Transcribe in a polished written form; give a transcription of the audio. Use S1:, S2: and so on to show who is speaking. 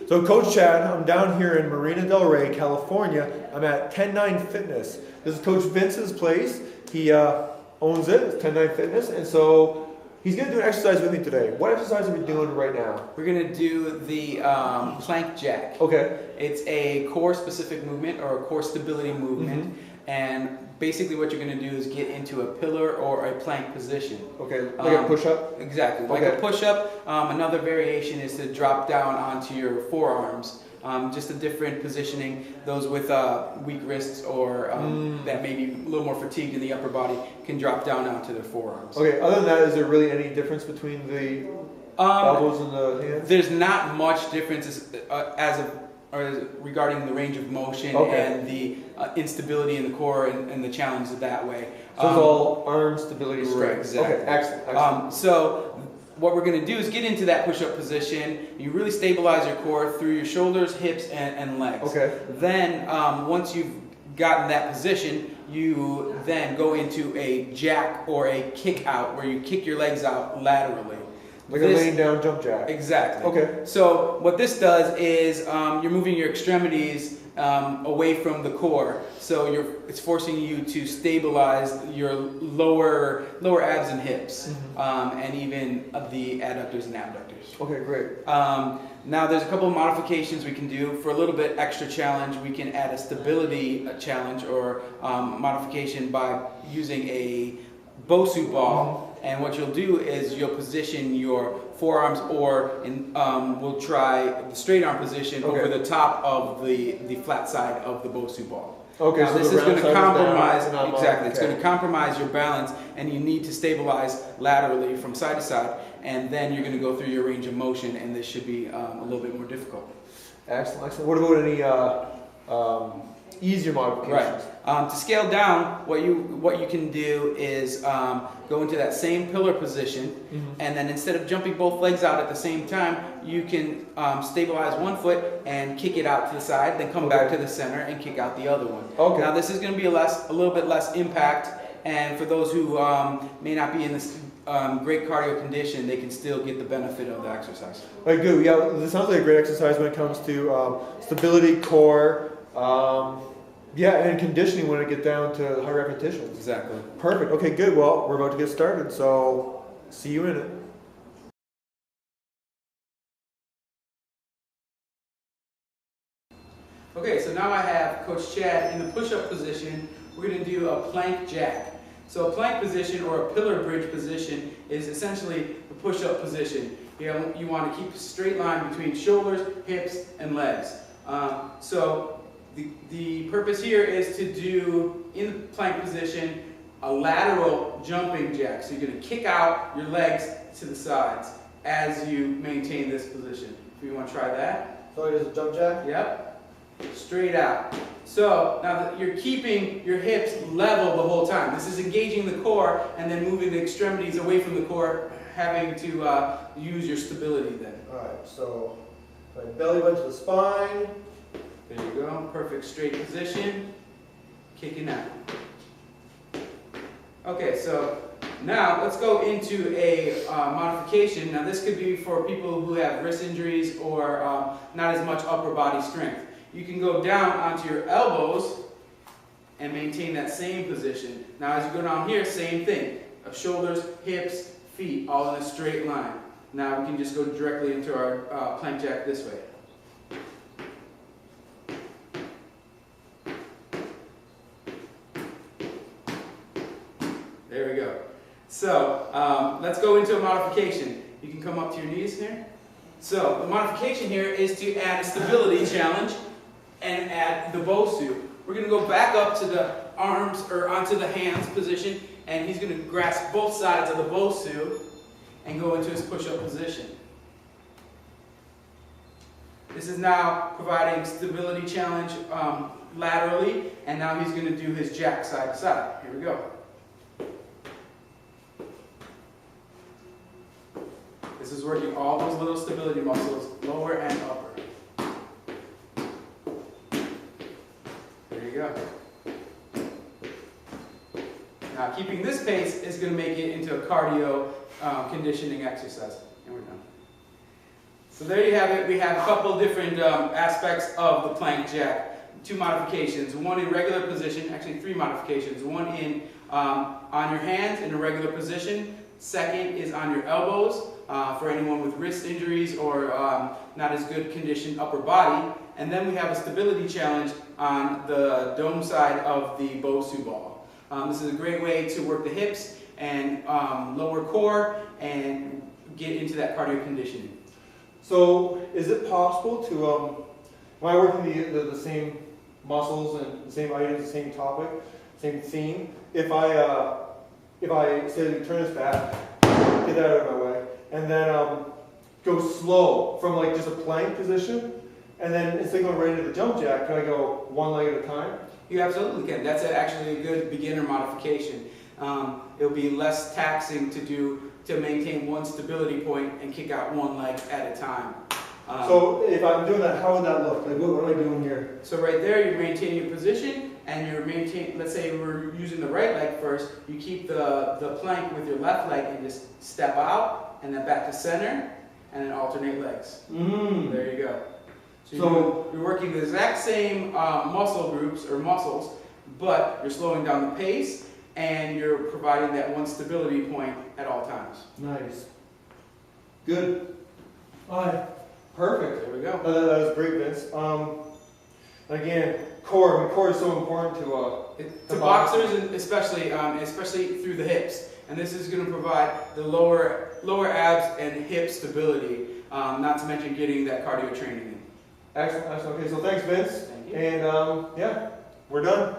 S1: So Coach Chad, I'm down here in Marina Del Rey, California. I'm at 10-9 Fitness. This is Coach Vince's place. He owns it, it's 10-9 Fitness, and so he's going to do an exercise with me today. What exercise are we doing right now?
S2: We're going to do the plank jack.
S1: Okay.
S2: It's a core specific movement or a core stability movement, and basically what you're going to do is get into a pillar or a plank position.
S1: Okay, like a push-up?
S2: Exactly, like a push-up. Another variation is to drop down onto your forearms. Just a different positioning. Those with weak wrists or that may be a little more fatigued in the upper body can drop down onto their forearms.
S1: Okay, other than that, is there really any difference between the elbows and the hands?
S2: There's not much difference regarding the range of motion and the instability in the core and the challenge that way.
S1: So it's all arm stability strength.
S2: Right, exactly.
S1: Okay, excellent.
S2: So what we're going to do is get into that push-up position. You really stabilize your core through your shoulders, hips, and legs.
S1: Okay.
S2: Then once you've gotten that position, you then go into a jack or a kick out where you kick your legs out laterally.
S1: Like a laying down jump jack.
S2: Exactly.
S1: Okay.
S2: So what this does is you're moving your extremities away from the core. So it's forcing you to stabilize your lower abs and hips, and even the adductors and abductors.
S1: Okay, great.
S2: Now there's a couple of modifications we can do. For a little bit extra challenge, we can add a stability challenge or modification by using a bsUSA ball. And what you'll do is you'll position your forearms, or we'll try the straight arm position over the top of the flat side of the bsUSA ball.
S1: Okay,
S2: now,
S1: so
S2: this is going to compromise,
S1: exactly.
S2: It's going to compromise your balance, and you need to stabilize laterally from side to side, and then you're going to go through your range of motion, and this should be a little bit more difficult.
S1: Excellent, excellent. What about any easier modifications?
S2: Right. To scale down, what you can do is go into that same pillar position, and then instead of jumping both legs out at the same time, you can stabilize one foot and kick it out to the side, then come back to the center and kick out the other one.
S1: Okay.
S2: Now this is going to be a little bit less impact, and for those who may not be in this great cardio condition, they can still get the benefit of the exercise.
S1: All right, good. Yeah, this sounds like a great exercise when it comes to stability, core, and conditioning when it gets down to high repetitions.
S2: Exactly.
S1: Perfect. Okay, good. Well, we're about to get started, so see you in it.
S2: Okay, so now I have Coach Chad in the push-up position. We're going to do a plank jack. So a plank position or a pillar bridge position is essentially the push-up position. You want to keep a straight line between shoulders, hips, and legs. So the purpose here is to do, in the plank position, a lateral jumping jack. So you're going to kick out your legs to the sides as you maintain this position. If you want to try that.
S1: So it is a jump jack?
S2: Yep. Straight out. So now you're keeping your hips level the whole time. This is engaging the core and then moving the extremities away from the core, having to use your stability then.
S1: Alright, so my belly went to the spine.
S2: There you go. Perfect straight position. Kicking out. Okay, so now let's go into a modification. Now this could be for people who have wrist injuries or not as much upper body strength. You can go down onto your elbows and maintain that same position. Now as you go down here, same thing. Shoulders, hips, feet, all in a straight line. Now we can just go directly into our plank jack this way. There we go. So let's go into a modification. You can come up to your knees here. So the modification here is to add a stability challenge and add the bsUSA. We're going to go back up to the arms or onto the hands position, and he's going to grasp both sides of the bsUSA and go into his push-up position. This is now providing stability challenge laterally, and now he's going to do his jack side to side. Here we go. This is working all those little stability muscles, lower and upper. There you go. Now, keeping this pace is going to make it into a cardio conditioning exercise. And we're done. So there you have it. We have a couple different aspects of the plank jack. 2 modifications, one in regular position, actually 3 modifications. One in on your hands in a regular position. Second is on your elbows for anyone with wrist injuries or not as good conditioned upper body. And then we have a stability challenge on the dome side of the bsUSA ball. This is a great way to work the hips and lower core and get into that cardio conditioning.
S1: So is it possible to, am I working the same muscles and the same items, the same topic, same theme? If I say turn this back, get that out of my way, and then go slow from like just a plank position, and then instead of going right into the jump jack, can I go one leg at a time?
S2: You absolutely can. That's actually a good beginner modification. It'll be less taxing to maintain one stability point and kick out one leg at a time.
S1: So if I'm doing that, how would that look? Like what am I doing here?
S2: So right there, you're maintaining your position, and you're maintaining. Let's say we're using the right leg first. You keep the plank with your left leg and just step out, and then back to center, and then alternate legs. There you go. So you're working the exact same muscle groups or muscles, but you're slowing down the pace, and you're providing that one stability point at all times.
S1: Nice. Good. All right. Perfect.
S2: There we go.
S1: That was great, Vince. Again, core. I mean, core is so important to
S2: boxers, and especially through the hips. And this is going to provide the lower abs and hip stability. Not to mention getting that cardio training in.
S1: Excellent. Excellent. Okay, so thanks, Vince.
S2: Thank you.
S1: And yeah, we're done.